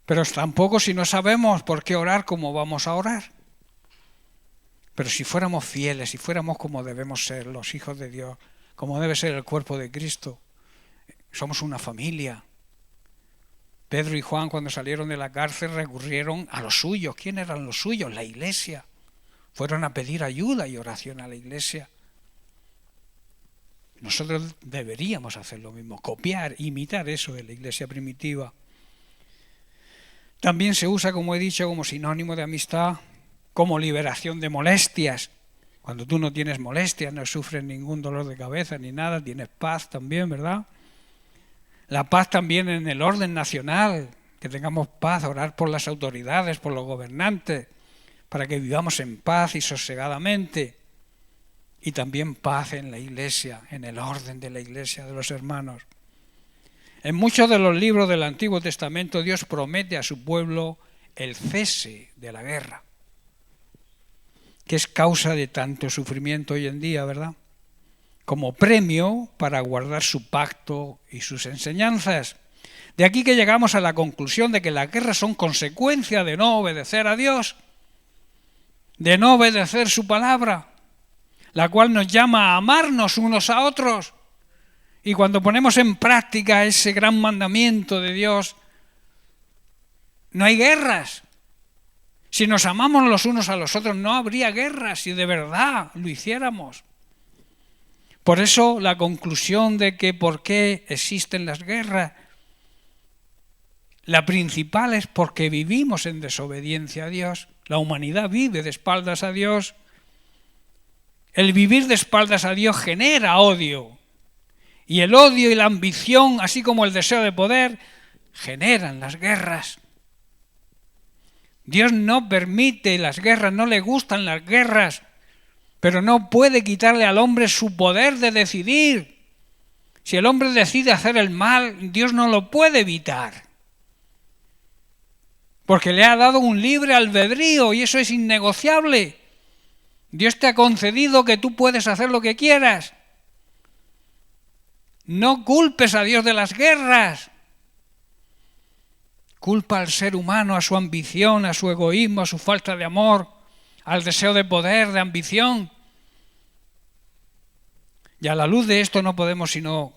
Speaker 1: Pero tampoco si no sabemos por qué orar, cómo vamos a orar. Pero si fuéramos fieles, si fuéramos como debemos ser los hijos de Dios, como debe ser el cuerpo de Cristo, somos una familia. Pedro y Juan, cuando salieron de la cárcel, recurrieron a los suyos. ¿Quién eran los suyos? La iglesia. Fueron a pedir ayuda y oración a la iglesia. Nosotros deberíamos hacer lo mismo, copiar, imitar eso de la iglesia primitiva. También se usa, como he dicho, como sinónimo de amistad, como liberación de molestias. Cuando tú no tienes molestias, no sufres ningún dolor de cabeza ni nada, tienes paz también, ¿verdad? La paz también en el orden nacional, que tengamos paz, orar por las autoridades, por los gobernantes, para que vivamos en paz y sosegadamente. Y también paz en la iglesia, en el orden de la iglesia, de los hermanos. En muchos de los libros del Antiguo Testamento Dios promete a su pueblo el cese de la guerra, que es causa de tanto sufrimiento hoy en día, ¿verdad? Como premio para guardar su pacto y sus enseñanzas. De aquí que llegamos a la conclusión de que las guerras son consecuencia de no obedecer a Dios, de no obedecer su palabra, la cual nos llama a amarnos unos a otros. Y cuando ponemos en práctica ese gran mandamiento de Dios, no hay guerras. Si nos amamos los unos a los otros, no habría guerras si de verdad lo hiciéramos. Por eso la conclusión de que por qué existen las guerras, la principal es porque vivimos en desobediencia a Dios. La humanidad vive de espaldas a Dios. El vivir de espaldas a Dios genera odio. Y el odio y la ambición, así como el deseo de poder, generan las guerras. Dios no permite las guerras, no le gustan las guerras, pero no puede quitarle al hombre su poder de decidir. Si el hombre decide hacer el mal, Dios no lo puede evitar, porque le ha dado un libre albedrío y eso es innegociable. Dios te ha concedido que tú puedes hacer lo que quieras. No culpes a Dios de las guerras. Culpa al ser humano, a su ambición, a su egoísmo, a su falta de amor, al deseo de poder, de ambición. Y a la luz de esto no podemos sino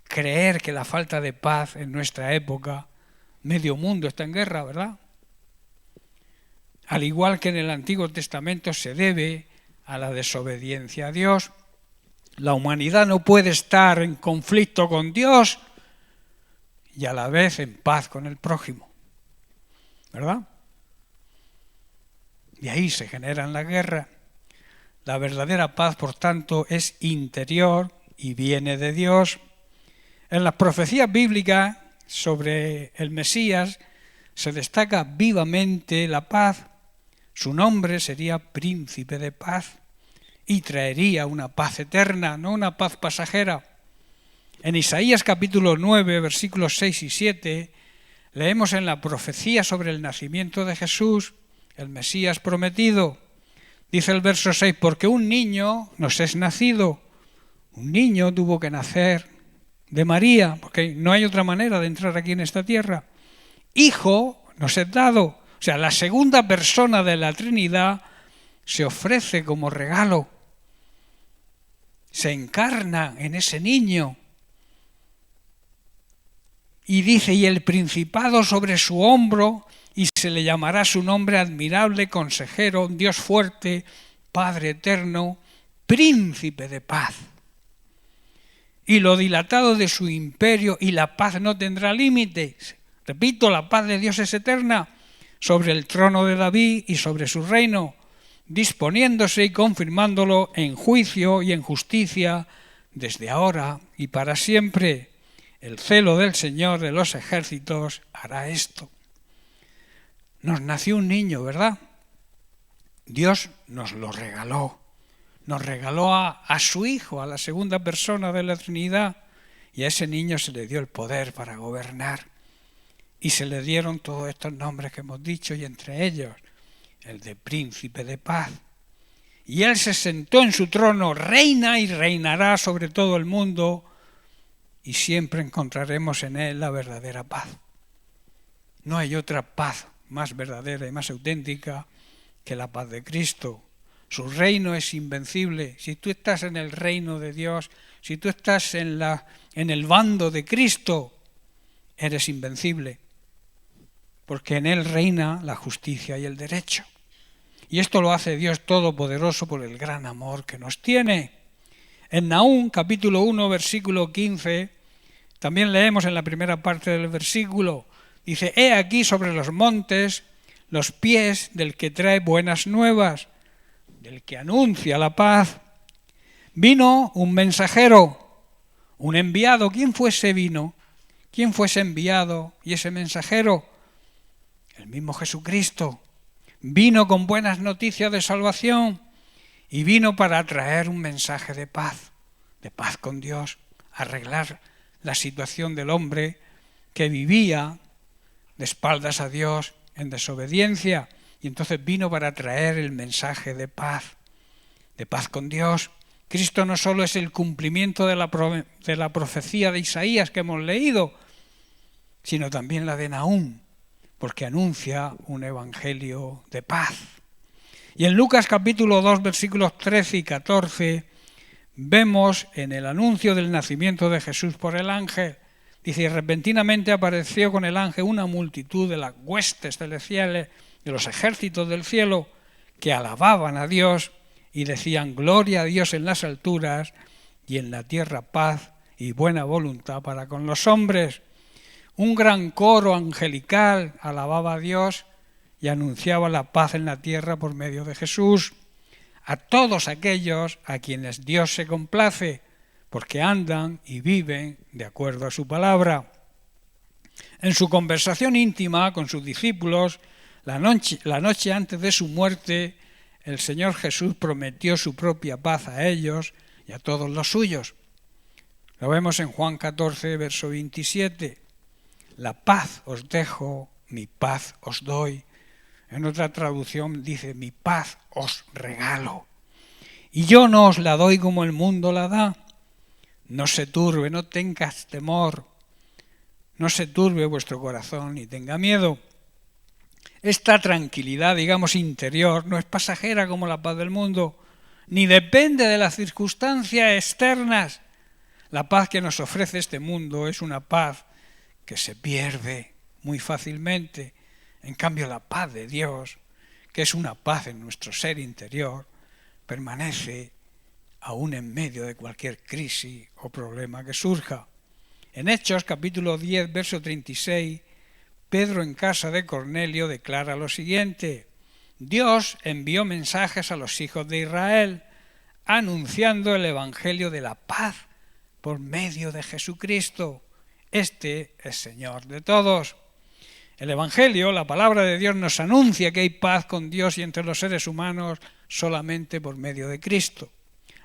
Speaker 1: creer que la falta de paz en nuestra época, medio mundo está en guerra, ¿verdad? Al igual que en el Antiguo Testamento se debe a la desobediencia a Dios. La humanidad no puede estar en conflicto con Dios y a la vez en paz con el prójimo, ¿verdad? Y ahí se generan las guerras. La verdadera paz, por tanto, es interior y viene de Dios. En las profecías bíblicas sobre el Mesías se destaca vivamente la paz. Su nombre sería Príncipe de Paz y traería una paz eterna, no una paz pasajera. En Isaías capítulo 9, versículos 6 y 7, leemos en la profecía sobre el nacimiento de Jesús, el Mesías prometido. Dice el verso 6, porque un niño nos es nacido, un niño tuvo que nacer de María, porque no hay otra manera de entrar aquí en esta tierra. Hijo nos es dado, o sea, la segunda persona de la Trinidad se ofrece como regalo, se encarna en ese niño. Y dice, y el principado sobre su hombro, y se le llamará su nombre admirable, consejero, Dios fuerte, Padre eterno, príncipe de paz. Y lo dilatado de su imperio y la paz no tendrá límites. Repito, la paz de Dios es eterna sobre el trono de David y sobre su reino, disponiéndose y confirmándolo en juicio y en justicia desde ahora y para siempre. El celo del Señor de los ejércitos hará esto. Nos nació un niño, ¿verdad? Dios nos lo regaló. Nos regaló a su Hijo, a la segunda persona de la Trinidad, y a ese niño se le dio el poder para gobernar. Y se le dieron todos estos nombres que hemos dicho, y entre ellos el de Príncipe de Paz. Y él se sentó en su trono, reina y reinará sobre todo el mundo, y siempre encontraremos en él la verdadera paz. No hay otra paz más verdadera y más auténtica que la paz de Cristo. Su reino es invencible. Si tú estás en el reino de Dios, si tú estás en el bando de Cristo, eres invencible, porque en Él reina la justicia y el derecho. Y esto lo hace Dios Todopoderoso por el gran amor que nos tiene. En Nahum, capítulo 1, versículo 15, también leemos en la primera parte del versículo, dice: «He aquí sobre los montes los pies del que trae buenas nuevas, del que anuncia la paz. Vino un mensajero, un enviado». ¿Quién fuese vino? ¿Quién fuese enviado y ese mensajero? El mismo Jesucristo. Vino con buenas noticias de salvación y vino para traer un mensaje de paz con Dios, arreglar la situación del hombre que vivía de espaldas a Dios en desobediencia, y entonces vino para traer el mensaje de paz con Dios. Cristo no solo es el cumplimiento de la profecía de Isaías que hemos leído, sino también la de Nahum, porque anuncia un evangelio de paz. Y en Lucas capítulo 2, versículos 13 y 14, vemos en el anuncio del nacimiento de Jesús por el ángel, dice: «Y repentinamente apareció con el ángel una multitud de las huestes celestiales, de los ejércitos del cielo, que alababan a Dios y decían: Gloria a Dios en las alturas y en la tierra paz y buena voluntad para con los hombres». Un gran coro angelical alababa a Dios y anunciaba la paz en la tierra por medio de Jesús a todos aquellos a quienes Dios se complace, porque andan y viven de acuerdo a su palabra. En su conversación íntima con sus discípulos, la noche antes de su muerte, el Señor Jesús prometió su propia paz a ellos y a todos los suyos. Lo vemos en Juan 14, verso 27. «La paz os dejo, mi paz os doy». En otra traducción dice: «Mi paz os regalo. Y yo no os la doy como el mundo la da. No se turbe, no tengas temor, no se turbe vuestro corazón ni tenga miedo». Esta tranquilidad, digamos, interior, no es pasajera como la paz del mundo, ni depende de las circunstancias externas. La paz que nos ofrece este mundo es una paz que se pierde muy fácilmente. En cambio, la paz de Dios, que es una paz en nuestro ser interior, permanece aún en medio de cualquier crisis o problema que surja. En Hechos, capítulo 10, verso 36, Pedro en casa de Cornelio declara lo siguiente: «Dios envió mensajes a los hijos de Israel, anunciando el evangelio de la paz por medio de Jesucristo. Este es Señor de todos». El evangelio, la palabra de Dios, nos anuncia que hay paz con Dios y entre los seres humanos solamente por medio de Cristo.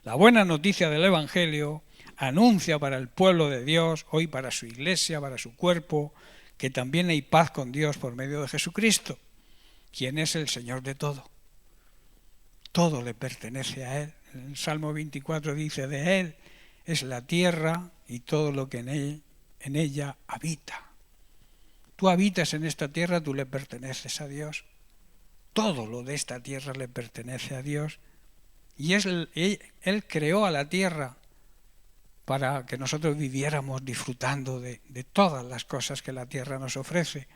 Speaker 1: La buena noticia del evangelio anuncia para el pueblo de Dios, hoy para su iglesia, para su cuerpo, que también hay paz con Dios por medio de Jesucristo, quien es el Señor de todo. Todo le pertenece a Él. En el Salmo 24 dice: «De Él es la tierra y todo lo que en ella habita». Tú habitas en esta tierra, tú le perteneces a Dios. Todo lo de esta tierra le pertenece a Dios. Y Él creó a la tierra para que nosotros viviéramos disfrutando de todas las cosas que la tierra nos ofrece.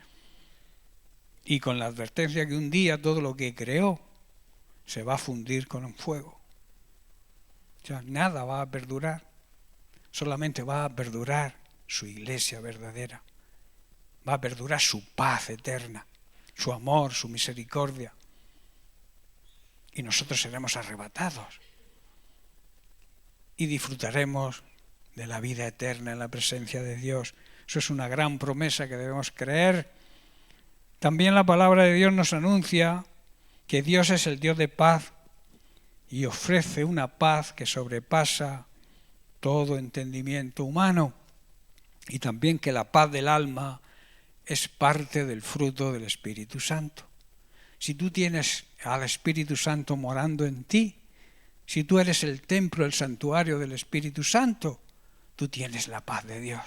Speaker 1: Y con la advertencia que un día todo lo que creó se va a fundir con un fuego. O sea, nada va a perdurar. Solamente va a perdurar su iglesia verdadera. Va a perdurar su paz eterna, su amor, su misericordia. Y nosotros seremos arrebatados y disfrutaremos de la vida eterna en la presencia de Dios. Eso es una gran promesa que debemos creer. También la palabra de Dios nos anuncia que Dios es el Dios de paz y ofrece una paz que sobrepasa todo entendimiento humano, y también que la paz del alma es parte del fruto del Espíritu Santo. Si tú tienes al Espíritu Santo morando en ti, si tú eres el templo, el santuario del Espíritu Santo, tú tienes la paz de Dios.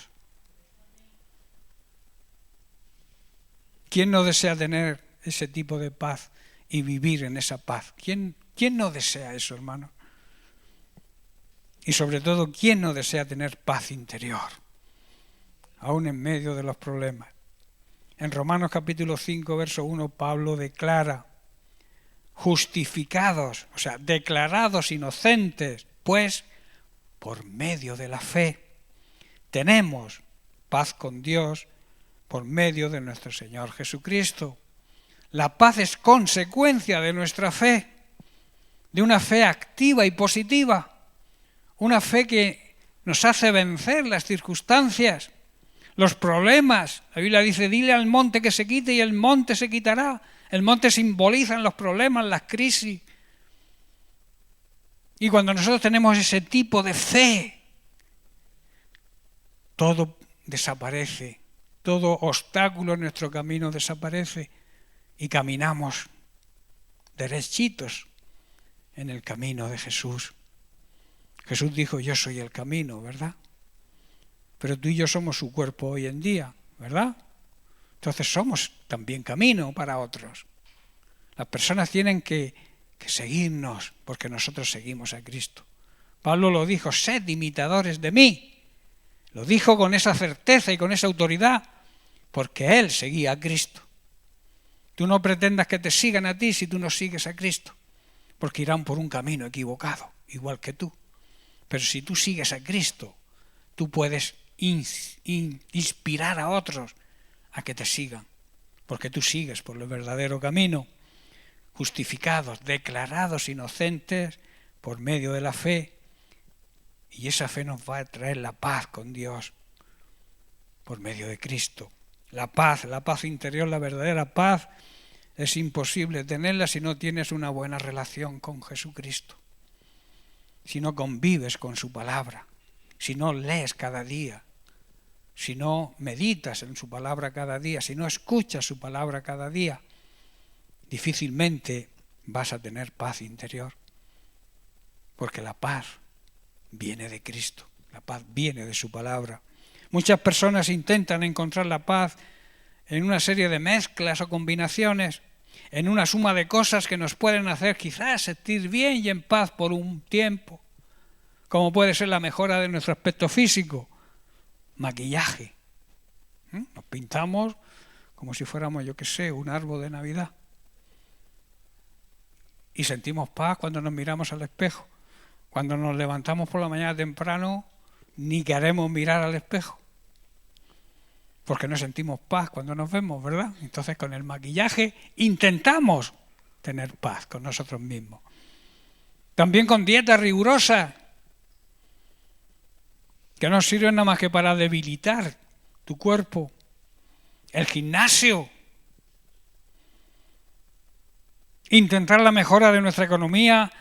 Speaker 1: ¿Quién no desea tener ese tipo de paz y vivir en esa paz? ¿Quién no desea eso, hermano? Y sobre todo, ¿quién no desea tener paz interior, aún en medio de los problemas? En Romanos capítulo 5, verso 1, Pablo declara: justificados, o sea, declarados inocentes, pues por medio de la fe tenemos paz con Dios por medio de nuestro Señor Jesucristo. La paz es consecuencia de nuestra fe, de una fe activa y positiva, una fe que nos hace vencer las circunstancias, los problemas. La Biblia dice: dile al monte que se quite y el monte se quitará. El monte simboliza los problemas, las crisis. Y cuando nosotros tenemos ese tipo de fe, todo desaparece, todo obstáculo en nuestro camino desaparece y caminamos derechitos en el camino de Jesús. Jesús dijo: yo soy el camino, ¿verdad? Pero tú y yo somos su cuerpo hoy en día, ¿verdad? Entonces somos también camino para otros. Las personas tienen que seguirnos porque nosotros seguimos a Cristo. Pablo lo dijo: sed imitadores de mí. Lo dijo con esa certeza y con esa autoridad porque él seguía a Cristo. Tú no pretendas que te sigan a ti si tú no sigues a Cristo, porque irán por un camino equivocado, igual que tú. Pero si tú sigues a Cristo, tú puedes inspirar a otros a que te sigan, porque tú sigues por el verdadero camino, justificados, declarados inocentes por medio de la fe, y esa fe nos va a traer la paz con Dios por medio de Cristo. La paz interior, la verdadera paz, es imposible tenerla si no tienes una buena relación con Jesucristo, si no convives con su palabra, si no lees cada día, si no meditas en su palabra cada día, si no escuchas su palabra cada día, difícilmente vas a tener paz interior, porque la paz viene de Cristo, la paz viene de su palabra. Muchas personas intentan encontrar la paz en una serie de mezclas o combinaciones, en una suma de cosas que nos pueden hacer quizás sentir bien y en paz por un tiempo, como puede ser la mejora de nuestro aspecto físico, maquillaje. Nos pintamos como si fuéramos, yo qué sé, un árbol de Navidad. Y sentimos paz cuando nos miramos al espejo. Cuando nos levantamos por la mañana temprano, ni queremos mirar al espejo, porque no sentimos paz cuando nos vemos, ¿verdad? Entonces con el maquillaje intentamos tener paz con nosotros mismos. También con dietas rigurosas, que no sirven nada más que para debilitar tu cuerpo. El gimnasio. Intentar la mejora de nuestra economía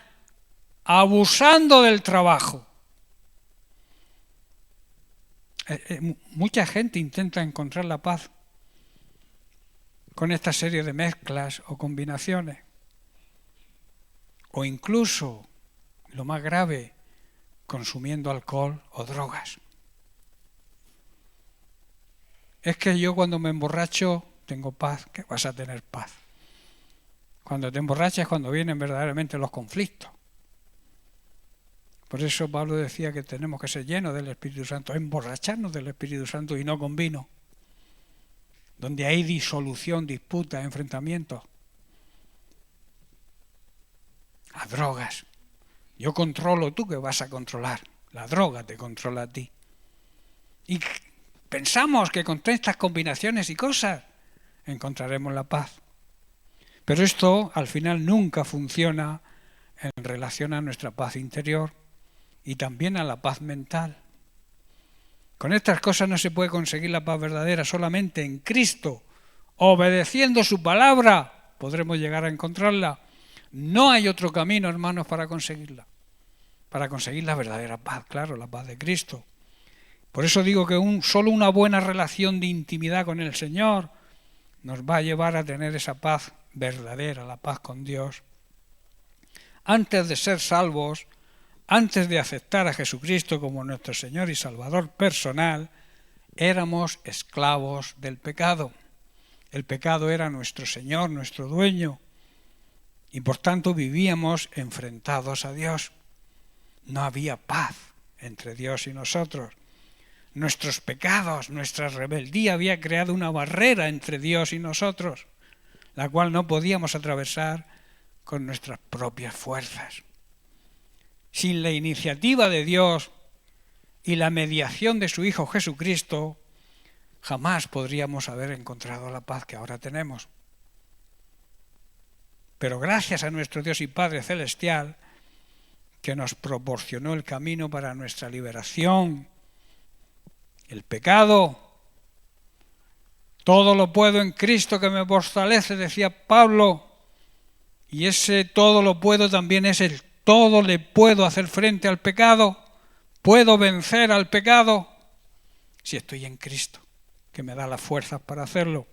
Speaker 1: abusando del trabajo. Mucha gente intenta encontrar la paz con esta serie de mezclas o combinaciones. O incluso, lo más grave, consumiendo alcohol o drogas. Es que yo cuando me emborracho tengo paz. ¿Qué vas a tener paz? Cuando te emborrachas es cuando vienen verdaderamente los conflictos. Por eso Pablo decía que tenemos que ser llenos del Espíritu Santo, emborracharnos del Espíritu Santo y no con vino, donde hay disolución, disputas, enfrentamientos. A drogas. Yo controlo, ¿tú qué vas a controlar? La droga te controla a ti. Y pensamos que con estas combinaciones y cosas encontraremos la paz. Pero esto al final nunca funciona en relación a nuestra paz interior y también a la paz mental. Con estas cosas no se puede conseguir la paz verdadera, solamente en Cristo, obedeciendo su palabra, podremos llegar a encontrarla. No hay otro camino, hermanos, para conseguirla. Para conseguir la verdadera paz, claro, la paz de Cristo. Por eso digo que solo una buena relación de intimidad con el Señor nos va a llevar a tener esa paz verdadera, la paz con Dios. Antes de ser salvos, antes de aceptar a Jesucristo como nuestro Señor y Salvador personal, éramos esclavos del pecado. El pecado era nuestro Señor, nuestro dueño, y por tanto vivíamos enfrentados a Dios. No había paz entre Dios y nosotros. Nuestros pecados, nuestra rebeldía había creado una barrera entre Dios y nosotros, la cual no podíamos atravesar con nuestras propias fuerzas. Sin la iniciativa de Dios y la mediación de su Hijo Jesucristo, jamás podríamos haber encontrado la paz que ahora tenemos. Pero gracias a nuestro Dios y Padre Celestial, que nos proporcionó el camino para nuestra liberación, el pecado, todo lo puedo en Cristo que me fortalece, decía Pablo, y ese todo lo puedo también es el todo le puedo hacer frente al pecado, puedo vencer al pecado, si estoy en Cristo, que me da las fuerzas para hacerlo.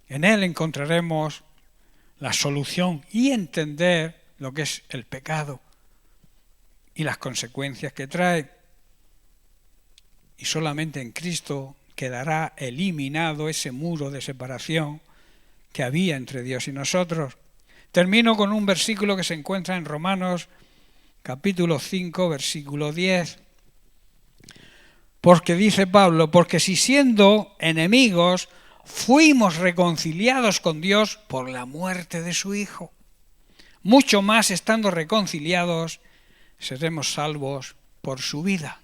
Speaker 1: En Él encontraremos la solución y entender lo que es el pecado y las consecuencias que trae. Y solamente en Cristo quedará eliminado ese muro de separación que había entre Dios y nosotros. Termino con un versículo que se encuentra en Romanos capítulo 5, versículo 10. Porque dice Pablo, porque si siendo enemigos fuimos reconciliados con Dios por la muerte de su Hijo, mucho más estando reconciliados seremos salvos por su vida.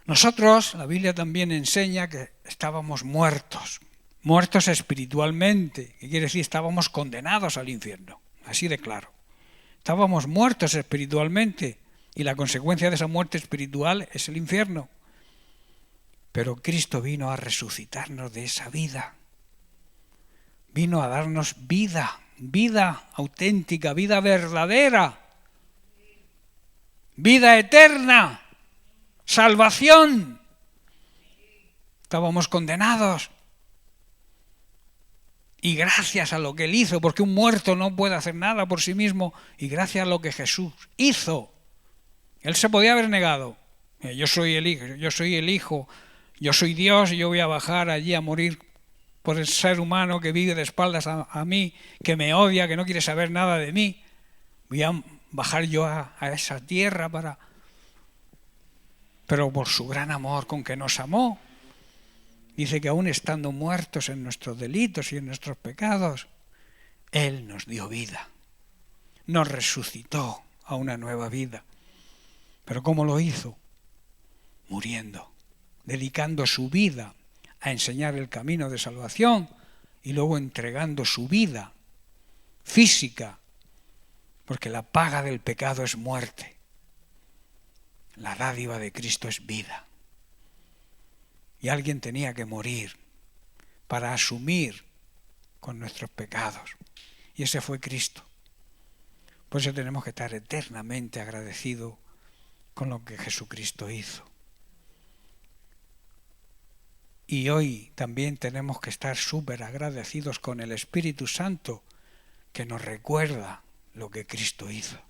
Speaker 1: Nosotros, la Biblia también enseña que estábamos muertos espiritualmente, que quiere decir estábamos condenados al infierno, así de claro. Estábamos muertos espiritualmente y la consecuencia de esa muerte espiritual es el infierno. Pero Cristo vino a resucitarnos de esa vida, vino a darnos vida, vida auténtica, vida verdadera, vida eterna, salvación. Estábamos condenados. Y gracias a lo que Él hizo, porque un muerto no puede hacer nada por sí mismo, y gracias a lo que Jesús hizo, Él se podía haber negado. Yo soy el Hijo, yo soy Dios y yo voy a bajar allí a morir por el ser humano que vive de espaldas a mí, que me odia, que no quiere saber nada de mí. Voy a bajar yo a esa tierra para... Pero por su gran amor con que nos amó, dice que aún estando muertos en nuestros delitos y en nuestros pecados, Él nos dio vida, nos resucitó a una nueva vida. ¿Pero cómo lo hizo? Muriendo, dedicando su vida a enseñar el camino de salvación y luego entregando su vida física, porque la paga del pecado es muerte. La dádiva de Cristo es vida. Y alguien tenía que morir para asumir con nuestros pecados. Y ese fue Cristo. Por eso tenemos que estar eternamente agradecidos con lo que Jesucristo hizo. Y hoy también tenemos que estar súper agradecidos con el Espíritu Santo, que nos recuerda lo que Cristo hizo.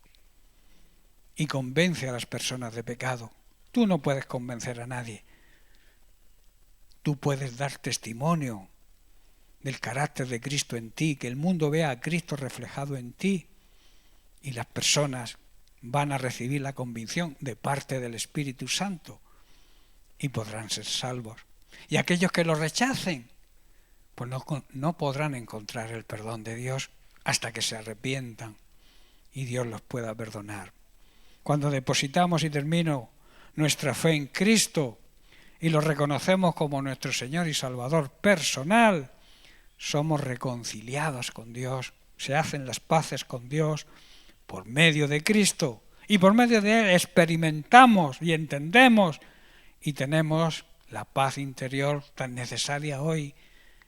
Speaker 1: Y convence a las personas de pecado. Tú no puedes convencer a nadie. Tú puedes dar testimonio del carácter de Cristo en ti, que el mundo vea a Cristo reflejado en ti y las personas van a recibir la convicción de parte del Espíritu Santo y podrán ser salvos. Y aquellos que lo rechacen, pues no podrán encontrar el perdón de Dios hasta que se arrepientan y Dios los pueda perdonar. Cuando depositamos, y termino, nuestra fe en Cristo y lo reconocemos como nuestro Señor y Salvador personal, somos reconciliados con Dios, se hacen las paces con Dios por medio de Cristo, y por medio de Él experimentamos y entendemos y tenemos la paz interior tan necesaria hoy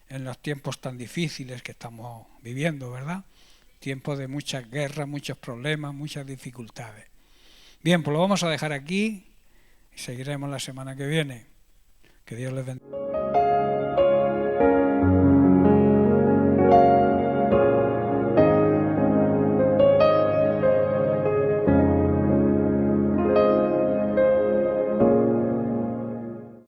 Speaker 1: en los tiempos tan difíciles que estamos viviendo, ¿verdad? Tiempos de muchas guerras, muchos problemas, muchas dificultades. Bien, pues lo vamos a dejar aquí y seguiremos la semana que viene. Que Dios les bendiga.